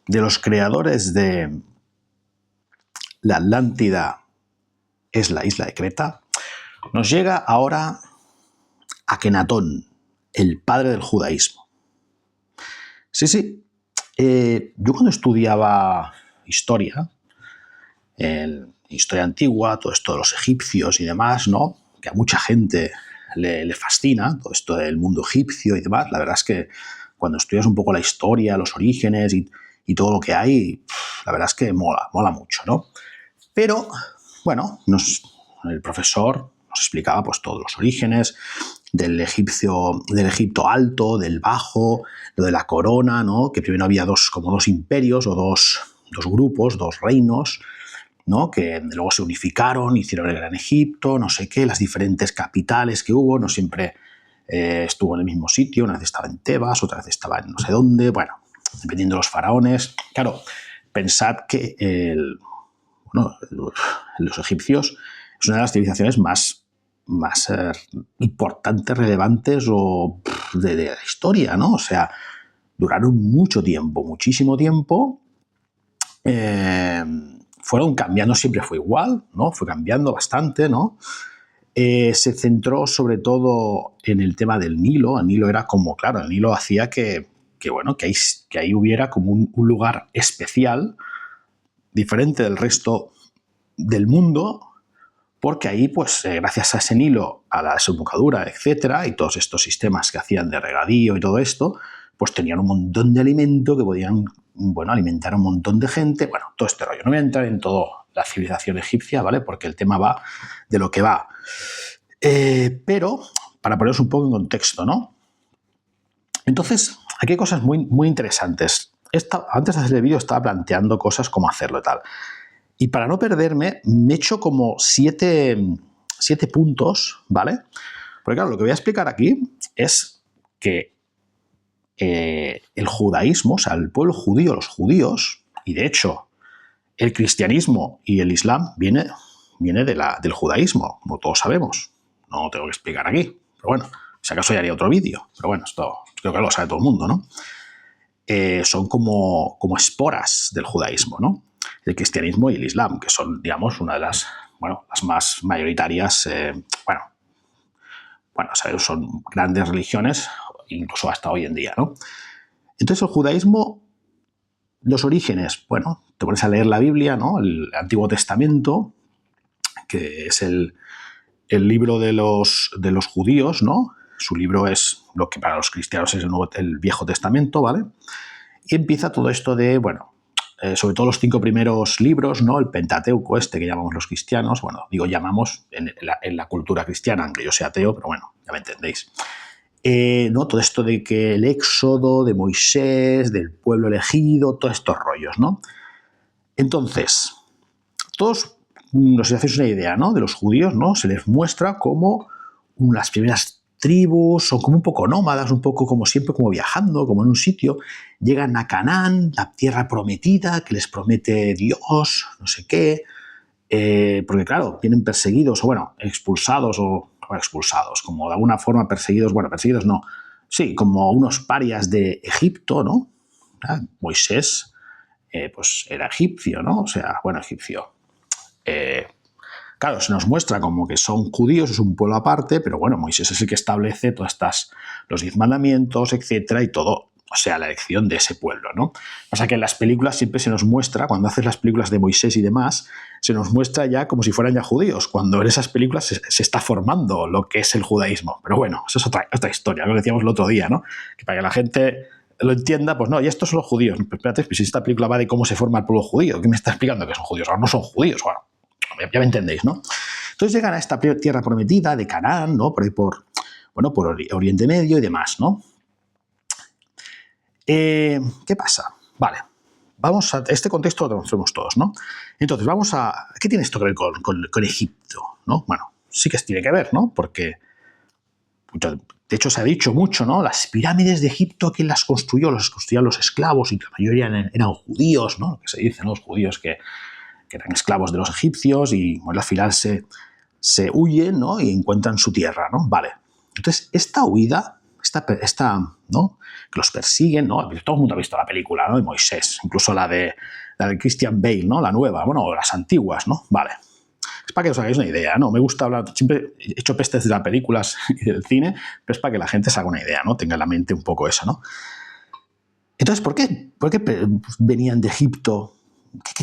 de los creadores de la Atlántida es la isla de Creta, nos llega ahora Akenatón, el padre del judaísmo. Sí. Yo cuando estudiaba historia antigua, todo esto de los egipcios y demás, ¿no? Que a mucha gente le fascina, todo esto del mundo egipcio y demás. La verdad es que cuando estudias un poco la historia, los orígenes y todo lo que hay, la verdad es que mola mucho, ¿no? Pero, bueno, el profesor nos explicaba pues todos los orígenes del Egipto alto, del bajo, lo de la corona, ¿no? Que primero había como dos imperios o dos grupos, dos reinos, ¿no? Que luego se unificaron, hicieron el Gran Egipto, no sé qué, las diferentes capitales que hubo, no siempre estuvo en el mismo sitio, una vez estaba en Tebas, otra vez estaba en no sé dónde, bueno, dependiendo de los faraones. Claro, pensad que los egipcios es una de las civilizaciones más importantes, relevantes de la historia, ¿no? O sea, duraron mucho tiempo, muchísimo tiempo. Fueron cambiando, siempre fue igual, ¿no? Fue cambiando bastante, ¿no? Se centró sobre todo en el tema del Nilo. El Nilo era como, claro, el Nilo hacía que ahí hubiera como un lugar especial, diferente del resto del mundo, porque ahí, pues, gracias a ese Nilo, a la desembocadura, etcétera, y todos estos sistemas que hacían de regadío y todo esto, pues tenían un montón de alimento que podían, alimentar a un montón de gente. Bueno, todo este rollo. No voy a entrar en toda la civilización egipcia, ¿vale? Porque el tema va de lo que va. Pero, para poneros un poco en contexto, ¿no? Entonces, aquí hay cosas muy, muy interesantes. Antes de hacer el vídeo estaba planteando cosas, cómo hacerlo y tal. Y para no perderme, me he hecho como 7 puntos, ¿vale? Porque claro, lo que voy a explicar aquí es que el judaísmo, o sea, el pueblo judío, los judíos, y de hecho el cristianismo y el islam viene del judaísmo, como todos sabemos. No lo tengo que explicar aquí, pero bueno, si acaso ya haría otro vídeo, pero bueno, esto creo que lo sabe todo el mundo, ¿no? Son como esporas del judaísmo, ¿no? El cristianismo y el islam, que son, digamos, una de las más mayoritarias, son grandes religiones, incluso hasta hoy en día, ¿no? Entonces el judaísmo, los orígenes, te pones a leer la Biblia, ¿no? El Antiguo Testamento, que es el libro de los judíos, ¿no? Su libro es lo que para los cristianos es el Viejo Testamento, ¿vale? Y empieza todo esto de, sobre todo los 5 primeros libros, ¿no? El Pentateuco que llamamos los cristianos, llamamos en la cultura cristiana, aunque yo sea ateo, pero bueno, ya me entendéis. ¿No? Todo esto de que el éxodo de Moisés, del pueblo elegido, todos estos rollos, ¿no? Entonces, todos, no sé si hacéis una idea, ¿no? De los judíos, ¿no? Se les muestra como las primeras tribus, son como un poco nómadas, un poco como siempre, como viajando, como en un sitio. Llegan a Canaán, la tierra prometida, que les promete Dios, no sé qué. Porque claro, vienen perseguidos, expulsados, como de alguna forma perseguidos no. Sí, como unos parias de Egipto, ¿no? Moisés, pues era egipcio, ¿no? O sea, egipcio. Claro, se nos muestra como que son judíos, es un pueblo aparte, pero Moisés es el que establece todas los 10 mandamientos, etcétera, y todo, o sea, la elección de ese pueblo, ¿no? Pasa que en las películas siempre se nos muestra, cuando haces las películas de Moisés y demás, se nos muestra ya como si fueran ya judíos, cuando en esas películas se está formando lo que es el judaísmo. Pero bueno, eso es otra historia, lo decíamos el otro día, ¿no? Que para que la gente lo entienda, pues no, y estos son los judíos. Pero espérate, pues si esta película va de cómo se forma el pueblo judío, ¿qué me está explicando que son judíos? Ahora no son judíos, ya me entendéis, ¿no? Entonces llegan a esta tierra prometida de Canaán, ¿no? Por ahí por Oriente Medio y demás, ¿no? ¿Qué pasa? Vale, vamos a este contexto lo conocemos todos, ¿no? Entonces vamos a... ¿Qué tiene esto que ver con Egipto? ¿No? Sí que tiene que ver, ¿no? Porque, de hecho, se ha dicho mucho, ¿no? Las pirámides de Egipto, ¿quién las construyó? Las construían los esclavos y la mayoría eran judíos, ¿no? Lo que se dice, ¿no? Los judíos que eran esclavos de los egipcios y al final se huyen, ¿no? Y encuentran su tierra, ¿no? Vale. Entonces, esta huida ¿no? Que los persiguen, ¿no? Todo el mundo ha visto la película, ¿no? De Moisés, incluso la de Christian Bale, ¿no? La nueva, bueno, las antiguas, ¿no? Vale. Es para que os hagáis una idea, ¿no? Me gusta hablar, siempre he hecho pestes de las películas y del cine, pero es para que la gente se haga una idea, ¿no? Tenga en la mente un poco eso, ¿no? Entonces, ¿por qué venían de Egipto?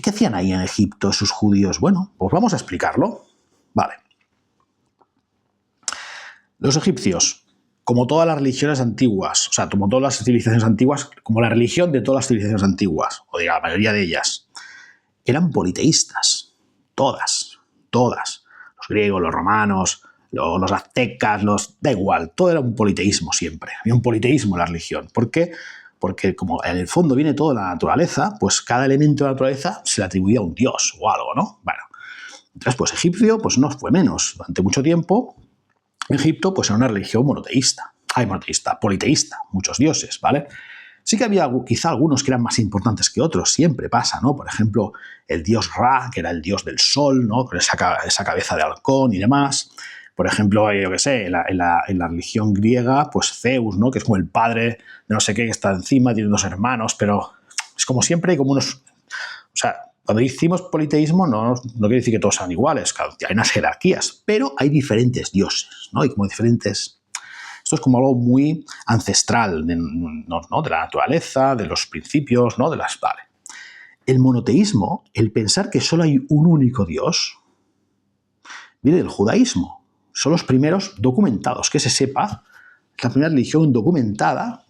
¿Qué hacían ahí en Egipto esos judíos? Bueno, pues vamos a explicarlo. Vale. Los egipcios, como todas las religiones antiguas, o sea, como todas las civilizaciones antiguas, como la religión de todas las civilizaciones antiguas, o diga, la mayoría de ellas, eran politeístas. Todas. Los griegos, los romanos, los aztecas, da igual, todo era un politeísmo siempre. Había un politeísmo en la religión. ¿Por qué? Porque como en el fondo viene toda la naturaleza, pues cada elemento de la naturaleza se le atribuía a un dios o algo, ¿no? Bueno, entonces pues egipcio pues no fue menos. Durante mucho tiempo Egipto pues era una religión politeísta, muchos dioses, ¿vale? Sí que había quizá algunos que eran más importantes que otros, siempre pasa, ¿no? Por ejemplo, el dios Ra, que era el dios del sol, ¿no? Con esa cabeza de halcón y demás. Por ejemplo, yo qué sé, en la religión griega, pues Zeus, ¿no? Que es como el padre de no sé qué, que está encima, tiene dos hermanos, pero es como siempre hay como unos... O sea, cuando decimos politeísmo no quiere decir que todos sean iguales, claro, hay unas jerarquías, pero hay diferentes dioses, ¿no? Hay como diferentes... Esto es como algo muy ancestral, ¿no? De la naturaleza, de los principios, ¿no? Vale. El monoteísmo, el pensar que solo hay un único Dios, viene del judaísmo. Son los primeros documentados, que se sepa, es la primera religión documentada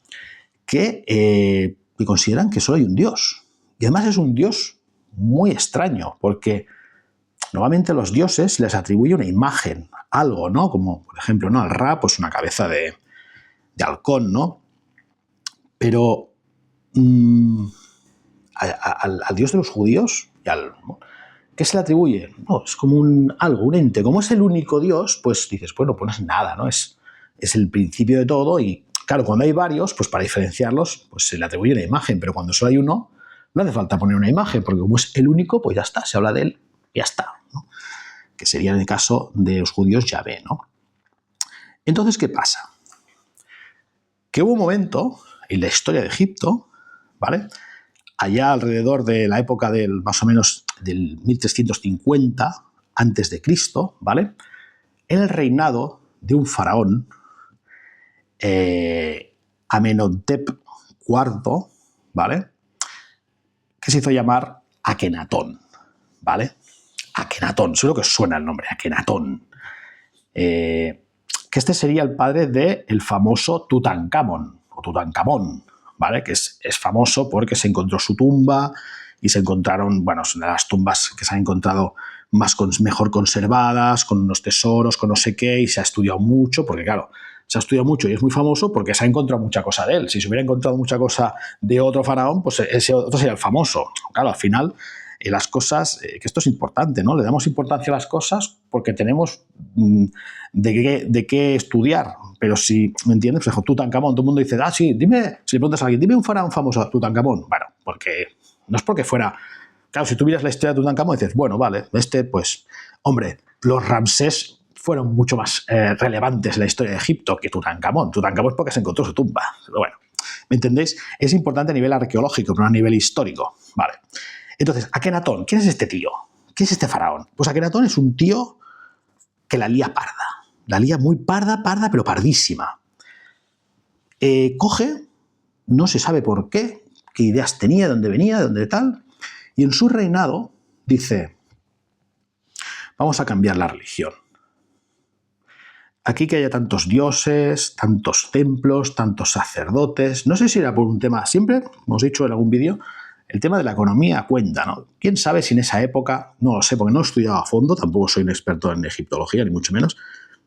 que consideran que solo hay un Dios. Y además es un Dios muy extraño, porque normalmente a los dioses se les atribuye una imagen, algo, ¿no? Como, por ejemplo, ¿no? Al Ra, pues una cabeza de halcón, ¿no? Pero al Dios de los judíos, ¿qué se le atribuye? No, es como un ente. Como es el único Dios, pues dices, bueno, pues no es nada, ¿no? Es el principio de todo y, claro, cuando hay varios, pues para diferenciarlos, pues se le atribuye una imagen, pero cuando solo hay uno, no hace falta poner una imagen, porque como es el único, pues ya está, se habla de él y ya está, ¿no? Que sería en el caso de los judíos Yahvé, ¿no? Entonces, ¿qué pasa? Que hubo un momento en la historia de Egipto, ¿vale? Allá alrededor de la época del más o menos del 1350 antes de Cristo, ¿vale? En el reinado de un faraón, Amenhotep IV, ¿vale? Que se hizo llamar Akenatón, ¿vale? Akenatón, seguro que os suena el nombre, Akenatón. Que este sería el padre del famoso Tutankamón, o Tutankamón, ¿vale? Que es famoso porque se encontró su tumba y se encontraron, bueno, son de las tumbas que se han encontrado mejor conservadas, con unos tesoros, con no sé qué, y se ha estudiado mucho, porque claro, se ha estudiado mucho y es muy famoso porque se ha encontrado mucha cosa de él. Si se hubiera encontrado mucha cosa de otro faraón, pues ese otro sería el famoso. Claro, al final, las cosas, que esto es importante, ¿no? Le damos importancia a las cosas porque tenemos de qué estudiar. Pero si, ¿me entiendes? Por ejemplo, Tutankamón, todo el mundo dice, sí, dime, si le preguntas a alguien, dime un faraón famoso, Tutankamón. Bueno, porque no es porque fuera... Claro, si tuvieras la historia de Tutankamón, dices, bueno, vale, pues, hombre, los Ramsés fueron mucho más relevantes en la historia de Egipto que Tutankamón. Tutankamón es porque se encontró su tumba. Pero bueno, ¿me entendéis? Es importante a nivel arqueológico, pero no a nivel histórico. Vale. Entonces, Akenatón, ¿quién es este tío? ¿Quién es este faraón? Pues Akenatón es un tío que la lía parda. La lía muy parda, pero pardísima. Coge, no se sabe por qué ideas tenía, de dónde venía, de dónde tal, y en su reinado dice, vamos a cambiar la religión. Aquí que haya tantos dioses, tantos templos, tantos sacerdotes, no sé si era por un tema, siempre, hemos dicho en algún vídeo, el tema de la economía cuenta, ¿no? ¿Quién sabe si en esa época, no lo sé, porque no he estudiado a fondo, tampoco soy un experto en egiptología, ni mucho menos,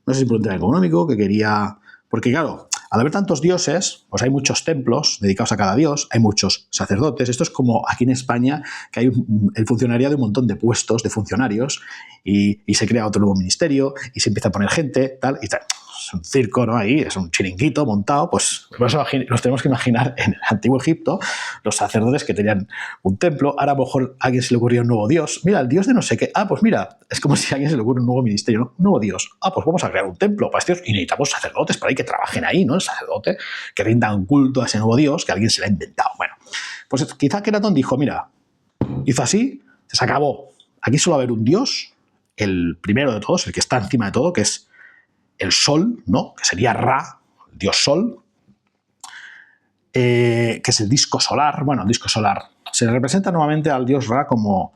no sé si por un tema económico, que quería... Porque claro, al haber tantos dioses, pues hay muchos templos dedicados a cada dios, hay muchos sacerdotes. Esto es como aquí en España, que hay el funcionariado de un montón de puestos de funcionarios y se crea otro nuevo ministerio y se empieza a poner gente, tal y tal. es un circo, ¿no? Ahí es un chiringuito montado, pues nos tenemos que imaginar en el antiguo Egipto los sacerdotes que tenían un templo. Ahora a lo mejor a alguien se le ocurría un nuevo dios. Mira, el dios de no sé qué. Ah, pues mira, es como si a alguien se le ocurre un nuevo ministerio, ¿no? Un nuevo dios. Ah, pues vamos a crear un templo para este dios y necesitamos sacerdotes para ahí que trabajen ahí, ¿no? El sacerdote que rindan culto a ese nuevo dios que alguien se le ha inventado. Bueno, pues quizá Akenatón dijo, mira, hizo así, se acabó. Aquí solo va a haber un dios, el primero de todos, el que está encima de todo, que es el sol, ¿no? Que sería Ra, el dios sol, que es el disco solar. Bueno, el disco solar. Se le representa nuevamente al dios Ra como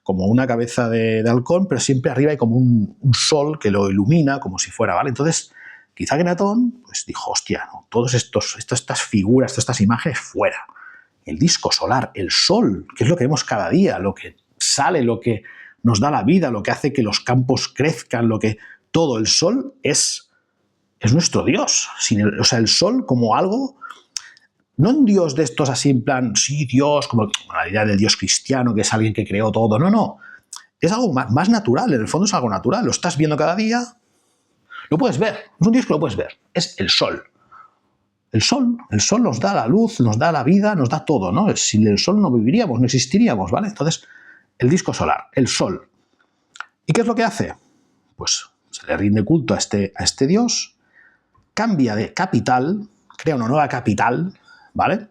una cabeza de halcón, pero siempre arriba hay como un sol que lo ilumina, como si fuera, ¿vale? Entonces, quizá Akenatón pues dijo, hostia, ¿no? Todas estas figuras, todas estas imágenes fuera. El disco solar, el sol, que es lo que vemos cada día, lo que sale, lo que nos da la vida, lo que hace que los campos crezcan, todo el sol es nuestro Dios. O sea, el sol como algo, no un Dios de estos así en plan, sí, Dios, como la idea del Dios cristiano, que es alguien que creó todo. No. Es algo más natural, en el fondo es algo natural. Lo estás viendo cada día, lo puedes ver. Es un Dios que lo puedes ver. Es el sol. El sol nos da la luz, nos da la vida, nos da todo, ¿no? Sin el sol no viviríamos, no existiríamos, ¿vale? Entonces, el disco solar, el sol. ¿Y qué es lo que hace? Pues se le rinde culto a este dios, cambia de capital, crea una nueva capital, ¿vale?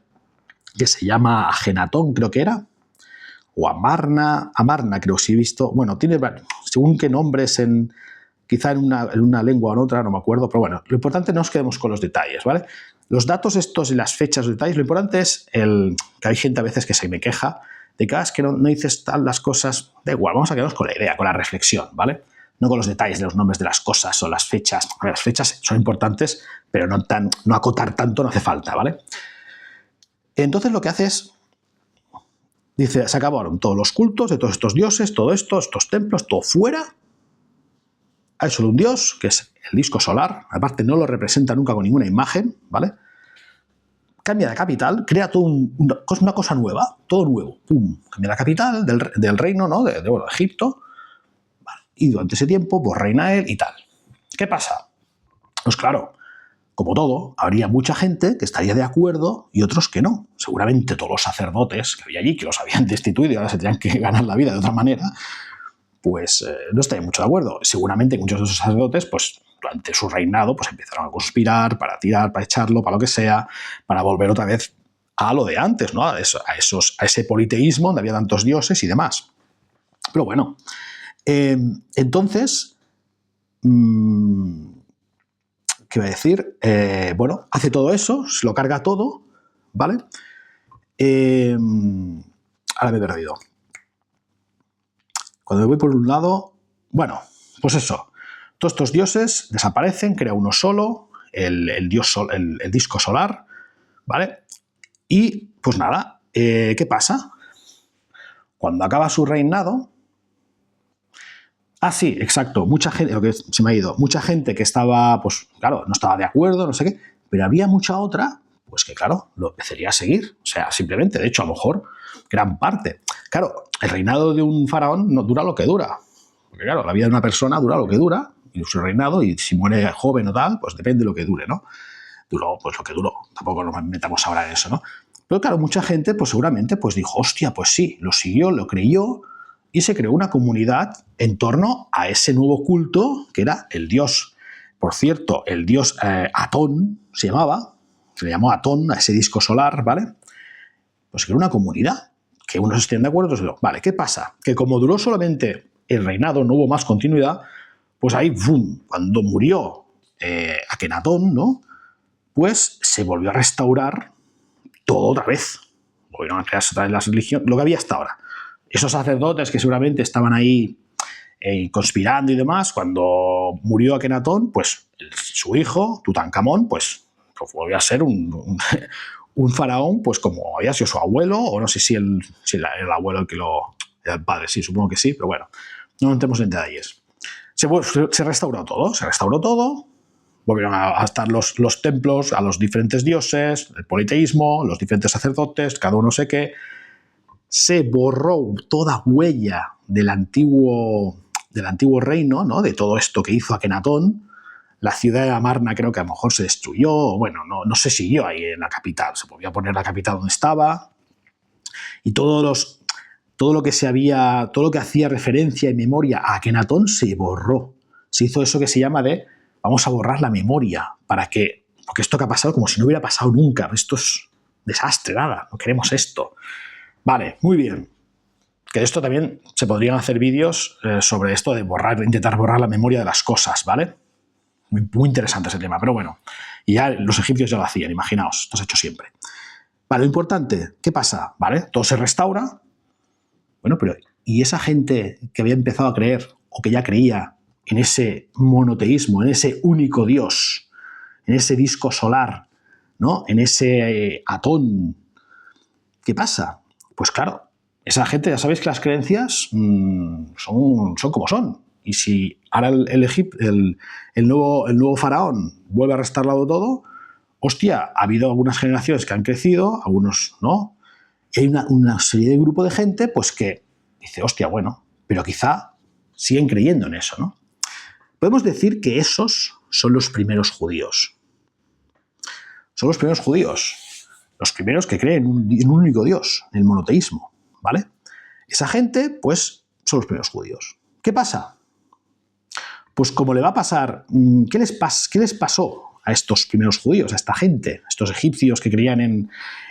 Que se llama Agenatón, creo que era, o Amarna creo, si he visto, bueno, tiene según qué nombres quizá en una lengua o en otra, no me acuerdo, pero bueno, lo importante no nos quedemos con los detalles, ¿vale? Los datos estos y las fechas, los detalles, lo importante es que hay gente a veces que se me queja de que es que no dices tal las cosas, da igual, vamos a quedarnos con la idea, con la reflexión, ¿vale? No con los detalles de los nombres de las cosas o las fechas. Las fechas son importantes, pero no acotar tanto no hace falta, ¿vale? Entonces lo que hace es, dice, se acabaron todos los cultos de todos estos dioses, todo esto, estos templos, todo fuera. Hay solo un dios, que es el disco solar, aparte no lo representa nunca con ninguna imagen, ¿vale? Cambia de capital, crea todo una cosa nueva, todo nuevo, ¡pum! Cambia la capital del reino, ¿no? De Egipto, ¿vale? Y durante ese tiempo, pues reina él y tal. ¿Qué pasa? Pues claro, como todo, habría mucha gente que estaría de acuerdo y otros que no. Seguramente todos los sacerdotes que había allí, que los habían destituido y ahora se tenían que ganar la vida de otra manera, pues no estarían mucho de acuerdo. Seguramente muchos de esos sacerdotes, pues durante su reinado, pues empezaron a conspirar para tirar, para echarlo, para lo que sea, para volver otra vez a lo de antes, ¿no? A ese politeísmo donde había tantos dioses y demás. Pero bueno, entonces, ¿qué iba a decir? Bueno, hace todo eso, se lo carga todo, ¿vale? Ahora me he perdido. Cuando me voy por un lado, bueno, pues eso. Todos estos dioses desaparecen, crea uno solo, el disco solar, ¿vale? Y pues nada, ¿qué pasa? Cuando acaba su reinado. Ah, sí, exacto. Mucha gente, lo que se me ha ido, mucha gente que estaba, pues claro, no estaba de acuerdo, no sé qué, pero había mucha otra, pues que claro, lo empezaría a seguir. O sea, simplemente, de hecho, a lo mejor, gran parte. Claro, el reinado de un faraón no dura lo que dura. Porque claro, la vida de una persona dura lo que dura, y su reinado, y si muere joven o tal, pues depende de lo que dure, ¿no? Duró, pues lo que duró. Tampoco nos metamos ahora en eso, ¿no? Pero claro, mucha gente, pues seguramente, pues dijo, hostia, pues sí, lo siguió, lo creyó, y se creó una comunidad en torno a ese nuevo culto que era el dios. Por cierto, el dios Atón se llamaba, se le llamó Atón a ese disco solar, ¿vale? Pues se creó una comunidad, que unos estén de acuerdo, otros no. Vale, ¿qué pasa? Que como duró solamente el reinado, no hubo más continuidad, pues ahí, ¡bum!, cuando murió Akenatón, ¿no? Pues se volvió a restaurar todo otra vez. Volvieron a crearse otra vez las religiones, lo que había hasta ahora. Esos sacerdotes que seguramente estaban ahí conspirando y demás, cuando murió Akenatón, pues su hijo, Tutankamón, pues volvió a ser un faraón, pues como había sido su abuelo, o no sé si el abuelo el que era el padre, sí, supongo que sí, pero bueno, no entremos en detalles. Se restauró todo, volvieron a estar los templos, a los diferentes dioses, el politeísmo, los diferentes sacerdotes, cada uno sé qué. Se borró toda huella del antiguo reino, ¿no? De todo esto que hizo Akenatón, La ciudad de Amarna creo que a lo mejor se destruyó, bueno, no se siguió ahí en la capital, se volvió a poner la capital donde estaba, y todo lo que hacía referencia y memoria a Akenatón se borró. Se hizo eso que se llama de vamos a borrar la memoria, porque esto que ha pasado como si no hubiera pasado nunca, esto es desastre, nada, no queremos esto. Vale, muy bien. Que de esto también se podrían hacer vídeos sobre esto de intentar borrar la memoria de las cosas, ¿vale? Muy interesante ese tema, pero bueno, y ya los egipcios ya lo hacían, imaginaos, esto se ha hecho siempre. Vale, lo importante, ¿qué pasa? ¿Vale? Todo se restaura. Bueno, pero ¿y esa gente que había empezado a creer o que ya creía en ese monoteísmo, en ese único Dios, en ese disco solar, ¿no? En ese Atón? ¿Qué pasa? Pues claro, esa gente, ya sabéis que las creencias son como son. Y si ahora el nuevo faraón vuelve a restaurarlo todo, hostia, ha habido algunas generaciones que han crecido, algunos no, y hay una serie de grupo de gente pues que dice, hostia, bueno, pero quizá siguen creyendo en eso, ¿no? Podemos decir que esos son los primeros judíos. Son los primeros judíos. Los primeros que creen en un único Dios, en el monoteísmo, ¿vale? Esa gente, pues, son los primeros judíos. ¿Qué pasa? Pues como le va a pasar, ¿qué les pasó a estos primeros judíos, a esta gente, a estos egipcios que creían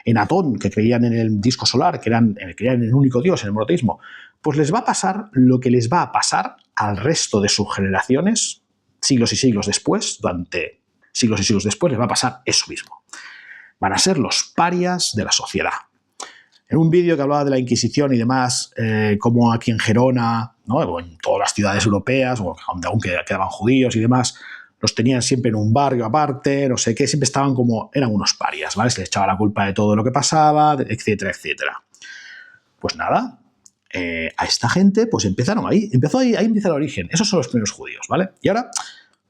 en Atón, que creían en el disco solar, que creían en el único Dios, en el monoteísmo? Pues les va a pasar lo que les va a pasar al resto de sus generaciones, siglos y siglos después, durante siglos y siglos después, les va a pasar eso mismo. Van a ser los parias de la sociedad. En un vídeo que hablaba de la Inquisición y demás, como aquí en Gerona, ¿no? O en todas las ciudades europeas, o donde aún quedaban judíos y demás, los tenían siempre en un barrio aparte, no sé qué, siempre estaban eran unos parias, ¿vale? Se les echaba la culpa de todo lo que pasaba, etcétera, etcétera. Pues nada, a esta gente pues empezaron ahí empieza el origen. Esos son los primeros judíos, ¿vale? Y ahora,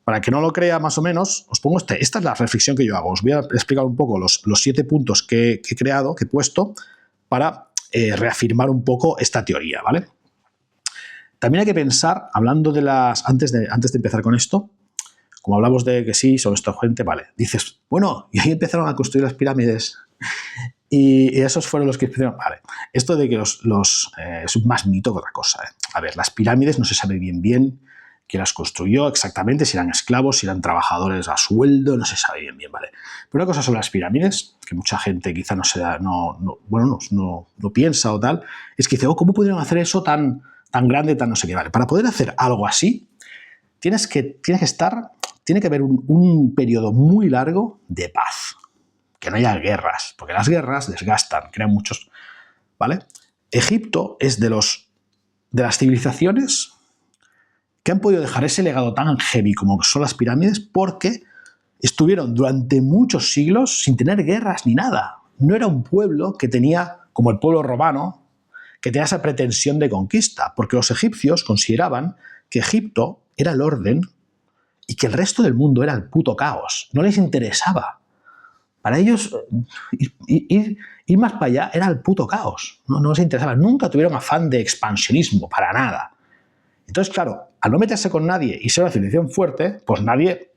para que no lo crea más o menos, os pongo esta es la reflexión que yo hago. Os voy a explicar un poco los 7 puntos que he creado, que he puesto, para reafirmar un poco esta teoría, ¿vale? También hay que pensar, hablando de antes de empezar con esto, como hablamos de que sí, son esta gente, vale, dices, bueno, y ahí empezaron a construir las pirámides y esos fueron los que empezaron, vale, esto de que es más mito que otra cosa, ¿eh? A ver, las pirámides no se sabe bien quién las construyó exactamente, si eran esclavos, si eran trabajadores a sueldo, no se sabe bien, ¿vale? Pero una cosa son las pirámides, que mucha gente quizá no piensa o tal, es que dice, ¿cómo pudieron hacer eso tan grande, tan no sé qué? Vale, para poder hacer algo así, tiene que haber un periodo muy largo de paz, que no haya guerras, porque las guerras desgastan, crean muchos, ¿vale? Egipto es de las civilizaciones que han podido dejar ese legado tan heavy como son las pirámides porque estuvieron durante muchos siglos sin tener guerras ni nada. No era un pueblo que tenía, como el pueblo romano, que tenía esa pretensión de conquista, porque los egipcios consideraban que Egipto era el orden y que el resto del mundo era el puto caos. No les interesaba. Para ellos, ir más para allá era el puto caos. No les interesaba. Nunca tuvieron afán de expansionismo, para nada. Entonces, claro, al no meterse con nadie y ser una civilización fuerte, pues nadie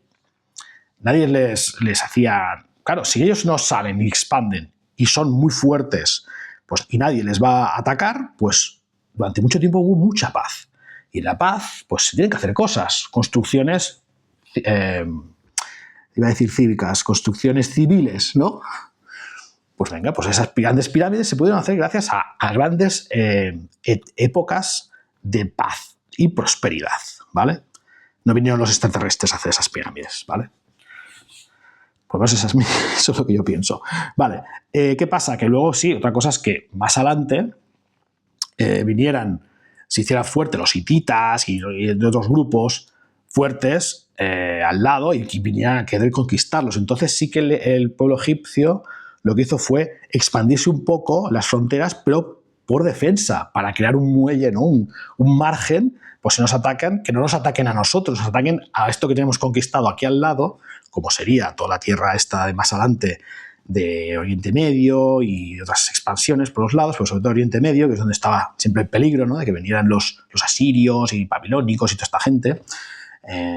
les hacía... Claro, si ellos no salen ni expanden y son muy fuertes, pues, y nadie les va a atacar, pues durante mucho tiempo hubo mucha paz. Y en la paz, pues se tienen que hacer cosas, construcciones, iba a decir cívicas, construcciones civiles, ¿no? Pues venga, pues esas grandes pirámides se pudieron hacer gracias a grandes épocas de paz y prosperidad, ¿vale? No vinieron los extraterrestres a hacer esas pirámides, ¿vale? Pues eso es lo que yo pienso. Vale, ¿qué pasa? Que luego sí, otra cosa es que más adelante se hicieran fuertes los hititas y de otros grupos fuertes al lado y que vinieran a querer conquistarlos. Entonces sí que el pueblo egipcio lo que hizo fue expandirse un poco las fronteras, pero por defensa, para crear un muelle, ¿no? un margen, pues si nos atacan, que no nos ataquen a nosotros, nos ataquen a esto que tenemos conquistado aquí al lado, como sería toda la tierra esta de más adelante de Oriente Medio y otras expansiones por los lados, pero sobre todo Oriente Medio, que es donde estaba siempre el peligro, ¿no? De que vinieran los asirios y babilónicos y toda esta gente.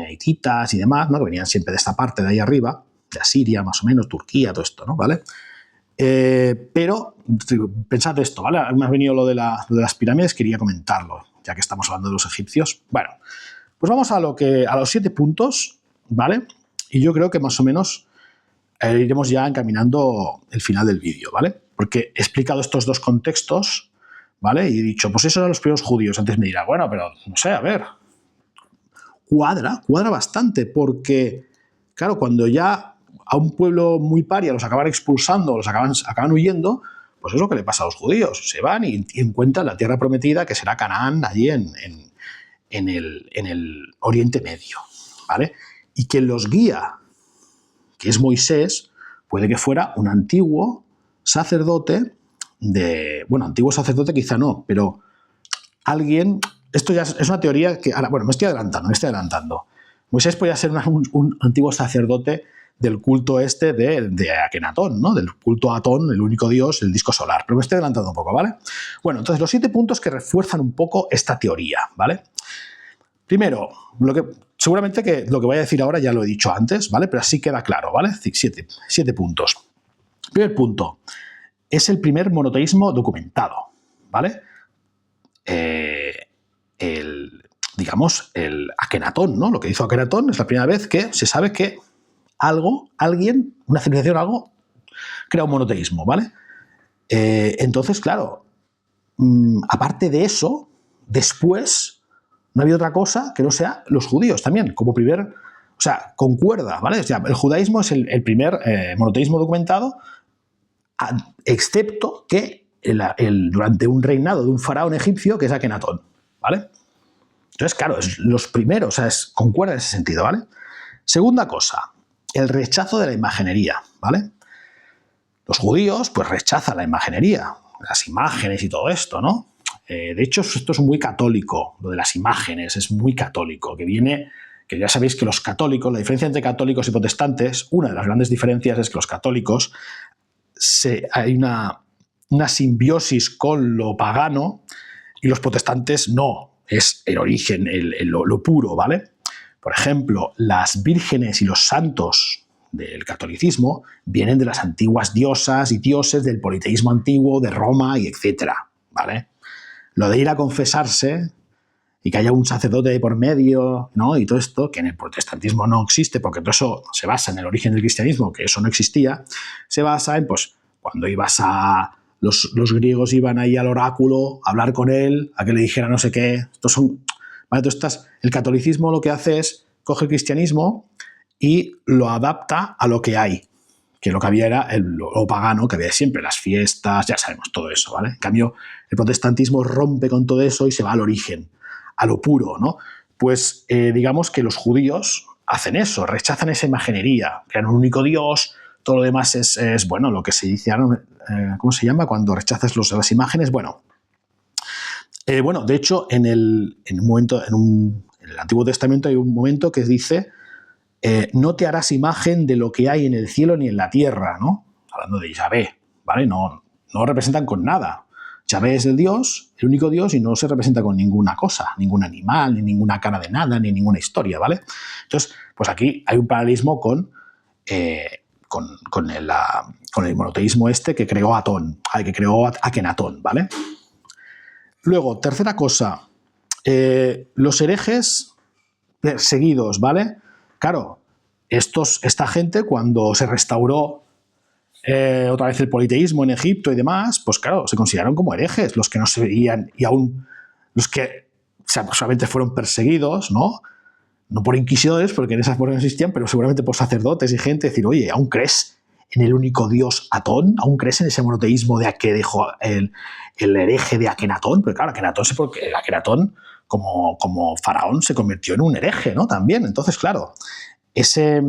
hititas y demás, ¿no? Que venían siempre de esta parte de ahí arriba, de Asiria más o menos, Turquía, todo esto, ¿no? ¿Vale? Pero pensad esto, ¿vale? Me ha venido lo de las pirámides, quería comentarlo, ya que estamos hablando de los egipcios. Bueno, pues vamos a los 7 puntos, ¿vale? Y yo creo que más o menos iremos ya encaminando el final del vídeo, ¿vale? Porque he explicado estos dos contextos, ¿vale? Y he dicho, pues esos eran los primeros judíos. Antes me dirá, bueno, pero no sé, a ver, cuadra bastante, porque, claro, cuando ya a un pueblo muy paria los acaban expulsando, los acaban huyendo, pues es lo que le pasa a los judíos. Se van y encuentran la tierra prometida, que será Canaán, allí en el Oriente Medio, ¿vale? Y quien los guía, que es Moisés, puede que fuera un antiguo sacerdote bueno, antiguo sacerdote quizá no, pero alguien, esto ya es una teoría que, ahora, bueno, me estoy adelantando. Moisés podía ser un antiguo sacerdote del culto de Akenatón, ¿no? Del culto a Atón, el único dios, el disco solar. Pero me estoy adelantando un poco, ¿vale? Bueno, entonces los 7 puntos que refuerzan un poco esta teoría, ¿vale? Primero, seguramente que lo que voy a decir ahora ya lo he dicho antes, ¿vale? Pero así queda claro, ¿vale? 7 puntos. Primer punto, es el primer monoteísmo documentado, ¿vale? Digamos, el Akenatón, ¿no? Lo que hizo Akenatón es la primera vez que se sabe que alguien, una civilización, algo, crea un monoteísmo, ¿vale? Entonces, claro, aparte de eso, después no había otra cosa que no sea los judíos también, como primer, o sea, concuerda, ¿vale? O sea, el judaísmo es el primer monoteísmo documentado, excepto que durante un reinado de un faraón egipcio que es Akenatón, ¿vale? Entonces, claro, es los primeros, o sea, concuerda en ese sentido, ¿vale? Segunda cosa, el rechazo de la imaginería, ¿vale? Los judíos, pues, rechazan la imaginería, las imágenes y todo esto, ¿no? De hecho, esto es muy católico, lo de las imágenes, es muy católico, que ya sabéis que los católicos, la diferencia entre católicos y protestantes, una de las grandes diferencias es que los católicos hay una simbiosis con lo pagano y los protestantes no, es el origen, lo puro, ¿vale? Por ejemplo, las vírgenes y los santos del catolicismo vienen de las antiguas diosas y dioses del politeísmo antiguo, de Roma y etcétera, ¿vale? Lo de ir a confesarse y que haya un sacerdote de por medio, ¿no? Y todo esto, que en el protestantismo no existe, porque todo eso se basa en el origen del cristianismo, que eso no existía, se basa en, pues, cuando ibas a... Los griegos iban ahí al oráculo a hablar con él, a que le dijera no sé qué. Estos son... ¿vale? El catolicismo lo que hace es coge el cristianismo y lo adapta a lo que hay, que lo que había era lo pagano que había siempre, las fiestas, ya sabemos todo eso, ¿vale? En cambio, el protestantismo rompe con todo eso y se va al origen, a lo puro, ¿no? Pues digamos que los judíos hacen eso, rechazan esa imaginería, crean un único Dios, todo lo demás es bueno, lo que se dice, ¿cómo se llama? Cuando rechazas las imágenes, bueno. Bueno, de hecho, en el Antiguo Testamento hay un momento que dice no te harás imagen de lo que hay en el cielo ni en la tierra, ¿no? Hablando de Yahvé, ¿vale? No representan con nada. Yahvé es el Dios, el único Dios, y no se representa con ninguna cosa, ningún animal, ni ninguna cara de nada, ni ninguna historia, ¿vale? Entonces, pues aquí hay un paralelismo con el monoteísmo que creó Akenatón, ¿vale? Luego, tercera cosa, los herejes perseguidos, ¿vale? Claro, esta gente, cuando se restauró otra vez el politeísmo en Egipto y demás, pues claro, se consideraron como herejes, los que no se veían, y aún los que solamente fueron perseguidos, ¿no? No por inquisidores, porque en esas épocas no existían, pero seguramente por sacerdotes y gente, decir, oye, ¿aún crees en el único dios Atón? ¿Aún crees en ese monoteísmo de que dejó el hereje de Akenatón? Pero claro, Akenatón como faraón se convirtió en un hereje, ¿no? También. Entonces, claro, esa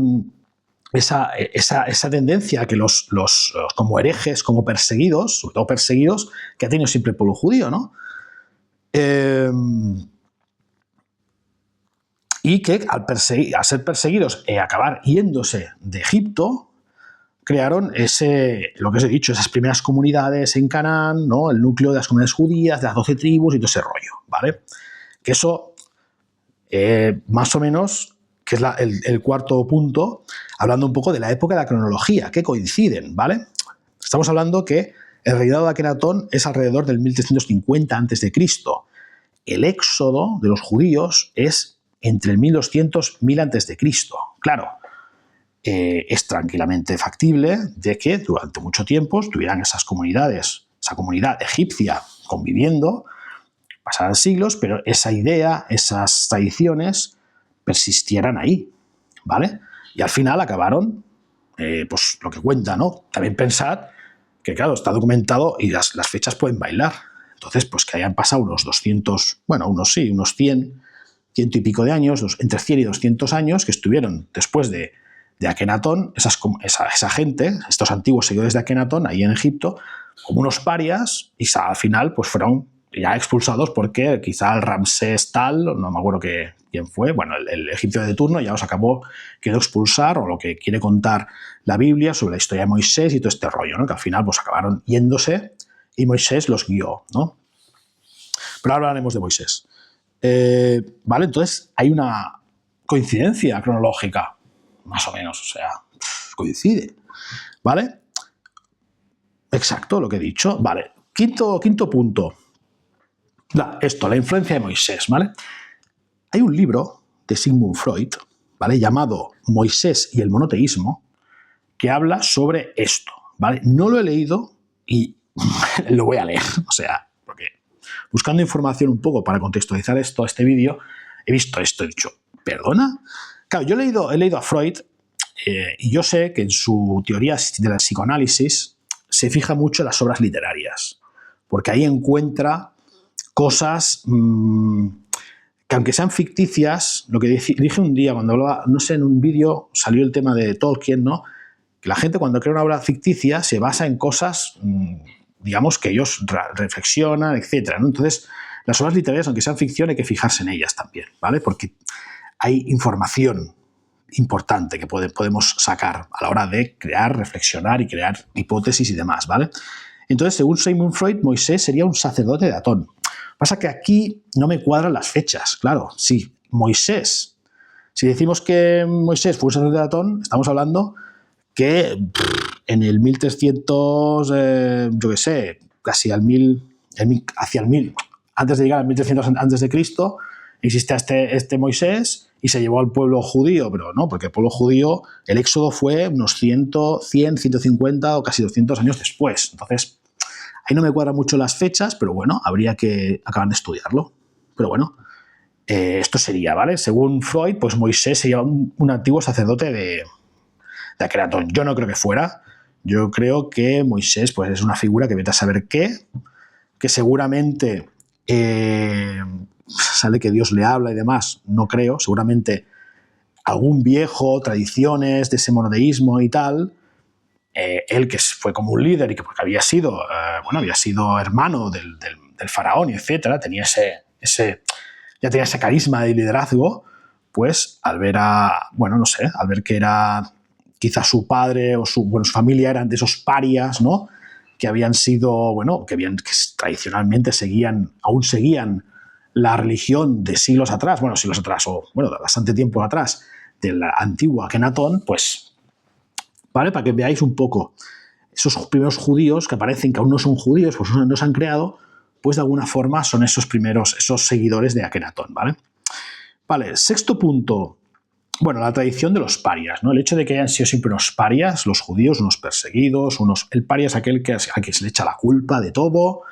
tendencia a que los como herejes, como perseguidos, sobre todo perseguidos, que ha tenido siempre el pueblo judío, ¿no? Y que al ser perseguidos y acabar yéndose de Egipto, crearon lo que os he dicho, esas primeras comunidades en Canaán, ¿no? El núcleo de las comunidades judías, de las 12 tribus y todo ese rollo, ¿vale? Que eso más o menos, que es el cuarto punto, hablando un poco de la época de la cronología, que coinciden, ¿vale? Estamos hablando que el reinado de Akenatón es alrededor del 1350 a.C. El éxodo de los judíos es entre el 1200 y 1000 a.C. Claro, es tranquilamente factible de que durante mucho tiempo estuvieran esas comunidades, esa comunidad egipcia conviviendo, pasaran siglos, pero esa idea, esas tradiciones persistieran ahí, ¿vale? Y al final acabaron, pues lo que cuenta, ¿no? También pensad que, claro, está documentado y las fechas pueden bailar. Entonces, pues que hayan pasado unos 200, bueno, unos 100 y pico de años, entre 100 y 200 años, que estuvieron después de Akenatón, esa gente, estos antiguos seguidores de Akenatón, ahí en Egipto, como unos parias, y al final pues fueron ya expulsados porque quizá el Ramsés tal, no me acuerdo quién fue, bueno, el egipcio de turno ya quedó expulsar, o lo que quiere contar la Biblia sobre la historia de Moisés y todo este rollo, ¿no? Que al final pues acabaron yéndose y Moisés los guió, ¿no? Pero ahora hablaremos de Moisés. ¿Vale? Entonces hay una coincidencia cronológica, más o menos, o sea, coincide, ¿vale? Exacto, lo que he dicho. Vale, quinto punto. La influencia de Moisés, ¿vale? Hay un libro de Sigmund Freud, ¿vale? Llamado Moisés y el monoteísmo, que habla sobre esto, ¿vale? No lo he leído y lo voy a leer, o sea, porque buscando información un poco para contextualizar este vídeo, he visto esto y he dicho, ¿perdona? Claro, yo he leído a Freud y yo sé que en su teoría de la psicoanálisis se fija mucho en las obras literarias, porque ahí encuentra cosas que, aunque sean ficticias, lo que dije un día cuando hablaba, no sé, en un vídeo salió el tema de Tolkien, ¿no? Que la gente cuando crea una obra ficticia se basa en cosas, digamos, que ellos reflexionan, etcétera, ¿no? Entonces, las obras literarias, aunque sean ficción, hay que fijarse en ellas también, ¿vale? Porque hay información importante que podemos sacar a la hora de crear, reflexionar y crear hipótesis y demás, ¿vale? Entonces, según Sigmund Freud, Moisés sería un sacerdote de Atón. Pasa que aquí no me cuadran las fechas, claro. Si decimos que Moisés fue un sacerdote de Atón, estamos hablando que en el 1300, yo qué sé, casi hacia el 1000, antes de llegar al 1300 antes de Cristo, existe este Moisés y se llevó al pueblo judío, pero no, porque el pueblo judío, el éxodo fue unos 100, 150 o casi 200 años después. Entonces, ahí no me cuadran mucho las fechas, pero bueno, habría que acabar de estudiarlo. Pero bueno, esto sería, ¿vale? Según Freud, pues Moisés sería un antiguo sacerdote de Akenatón. Yo no creo que fuera. Yo creo que Moisés pues, es una figura que vete a saber qué, que seguramente sale que Dios le habla y demás. No creo. Seguramente algún viejo, tradiciones de ese monoteísmo y tal, él que fue como un líder y que porque había sido hermano del faraón y etcétera, ya tenía ese carisma de liderazgo, pues al ver que era quizás su padre o su familia eran de esos parias, ¿no? Que habían sido, que tradicionalmente aún seguían la religión de siglos atrás, de bastante tiempo atrás, de la antigua Akenatón, pues, ¿vale? Para que veáis un poco esos primeros judíos que parecen que aún no son judíos, pues no se han creado, pues de alguna forma son esos seguidores de Akenatón, ¿vale? Vale, sexto punto. Bueno, la tradición de los parias, ¿no? El hecho de que hayan sido siempre unos parias, los judíos, unos perseguidos, el paria es aquel a quien se le echa la culpa de todo,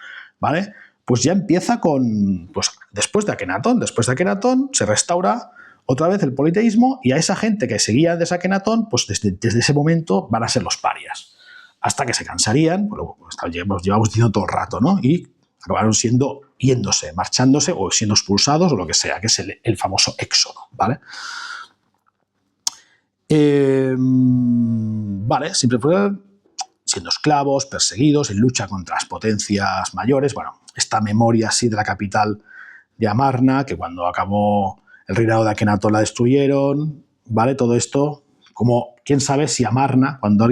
¿vale? Pues ya empieza pues después de Akenatón se restaura otra vez el politeísmo y a esa gente que seguía desde Akenatón, pues desde ese momento van a ser los parias. Hasta que se cansarían, pues llevamos diciendo todo el rato, ¿no? Y acabaron yéndose, marchándose o siendo expulsados o lo que sea, que es el famoso éxodo, ¿vale? Siempre fueron siendo esclavos, perseguidos, en lucha contra las potencias mayores. Bueno, esta memoria así de la capital de Amarna, que cuando acabó el reinado de Akenatón la destruyeron, ¿vale? Todo esto, como quién sabe si Amarna, cuando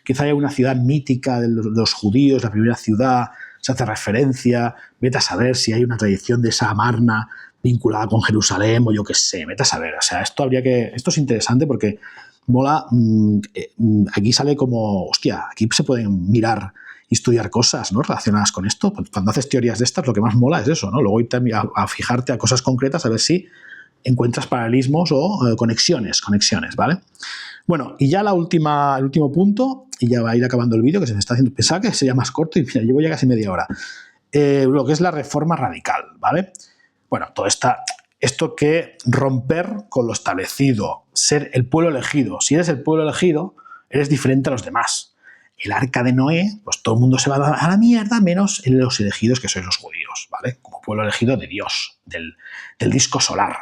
quizá haya una ciudad mítica de los judíos, la primera ciudad, se hace referencia, vete a saber si hay una tradición de esa Amarna vinculada con Jerusalén o yo qué sé, vete a saber. O sea, esto es interesante porque mola. Aquí sale como, hostia, aquí se pueden mirar y estudiar cosas, ¿no?, relacionadas con esto. Cuando haces teorías de estas, lo que más mola es eso, ¿no? Luego irte a fijarte a cosas concretas a ver si encuentras paralelismos o conexiones, ¿vale? Bueno, y ya el último punto, y ya va a ir acabando el vídeo, que se me está haciendo, pensaba que sería más corto y mira, llevo ya casi media hora. Lo que es la reforma radical, ¿vale? Bueno, esto que romper con lo establecido, ser el pueblo elegido. Si eres el pueblo elegido, eres diferente a los demás. El arca de Noé, pues todo el mundo se va a la mierda, menos los elegidos, que sois los judíos, ¿vale? Como pueblo elegido de Dios, del disco solar,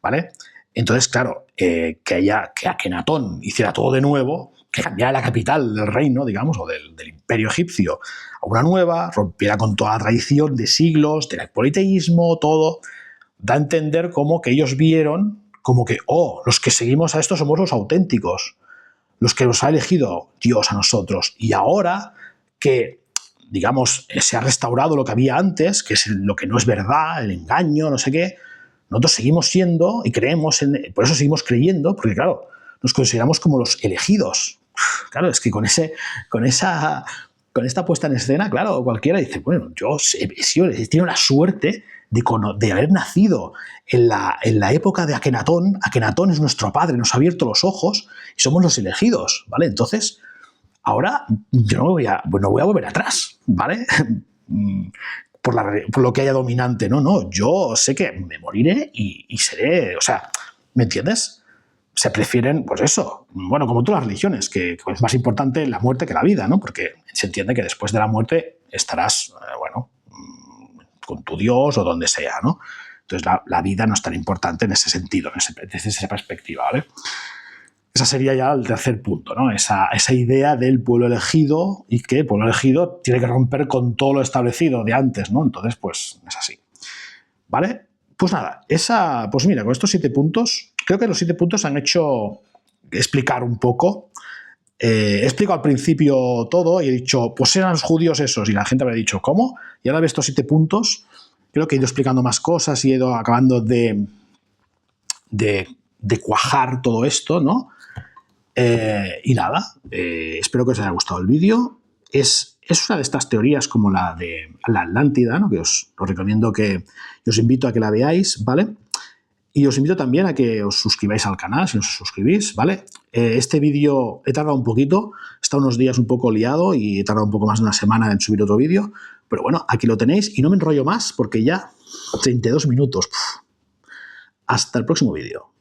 ¿vale? Entonces, claro, que Akenatón hiciera todo de nuevo, que cambiara la capital del reino, digamos, o del imperio egipcio a una nueva, rompiera con toda la tradición de siglos, del politeísmo, todo, da a entender como que ellos vieron como que, los que seguimos a esto somos los auténticos, los que nos ha elegido Dios a nosotros. Y ahora que, digamos, se ha restaurado lo que había antes, que es lo que no es verdad, el engaño, no sé qué, nosotros seguimos siendo y creemos por eso seguimos creyendo, porque claro, nos consideramos como los elegidos. Claro, es que con esta puesta en escena, claro, cualquiera dice, bueno, yo he tenido la suerte de haber nacido en la época de Akenatón. Akenatón es nuestro padre, nos ha abierto los ojos y somos los elegidos, ¿vale? Entonces, ahora yo no voy a volver atrás, ¿vale? Por lo que haya dominante, no, yo sé que me moriré y seré, o sea, ¿me entiendes? Se prefieren, pues eso, bueno, como todas las religiones, que es más importante la muerte que la vida, ¿no? Porque se entiende que después de la muerte estarás, con tu Dios o donde sea, ¿no? Entonces la vida no es tan importante en ese sentido, desde esa perspectiva, ¿vale? Ese sería ya el tercer punto, ¿no? Esa idea del pueblo elegido y que el pueblo elegido tiene que romper con todo lo establecido de antes, ¿no? Entonces, pues es así, ¿vale? Pues nada, pues mira, con estos 7 puntos, creo que los 7 puntos han hecho explicar un poco. He explicado al principio todo y he dicho, pues eran los judíos esos, y la gente habrá dicho, ¿cómo? Y ahora ves estos 7 puntos, creo que he ido explicando más cosas y he ido acabando de cuajar todo esto, ¿no? Y nada, espero que os haya gustado el vídeo. Es una de estas teorías como la de la Atlántida, ¿no? Que os recomiendo os invito a que la veáis, ¿vale? Y os invito también a que os suscribáis al canal, si no os suscribís, ¿vale? Este vídeo he tardado un poquito, he estado unos días un poco liado y he tardado un poco más de una semana en subir otro vídeo, pero bueno, aquí lo tenéis y no me enrollo más porque ya 32 minutos. Hasta el próximo vídeo.